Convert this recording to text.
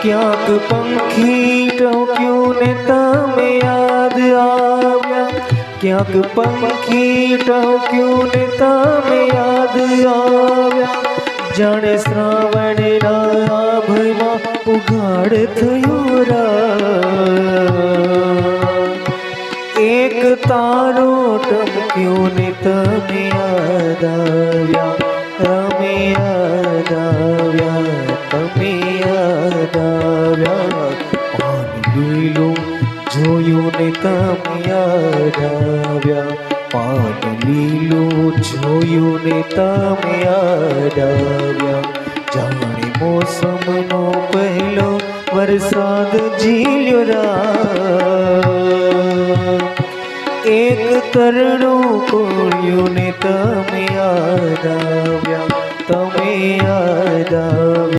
ક્યાંક પંખી ટહુક્યું ને તમે યાદ આવ્યા, ક્યાંક પંખી ટહુક્યું ને તમે યાદ આવ્યા, જાણે શ્રાવણના આભમાં ઉઘાડ થયો રાત, એક તારો ટમક્યો ને તમે યાદ આવ્યા, તમે યાદ આવ્યા, તમે યાદ આવ્યા, પાન લીલું જોયું ને તમે યાદ આવ્યા, પાન લીલું જોયું ને તમે યાદ આવ્યા, જાણે મોસમનો પહેલો વરસાદ ઝીલ્યો રાત, એક તરણું કોળ્યું ને તમે યાદ આવ્યા, તમે યાદ આવ્યા.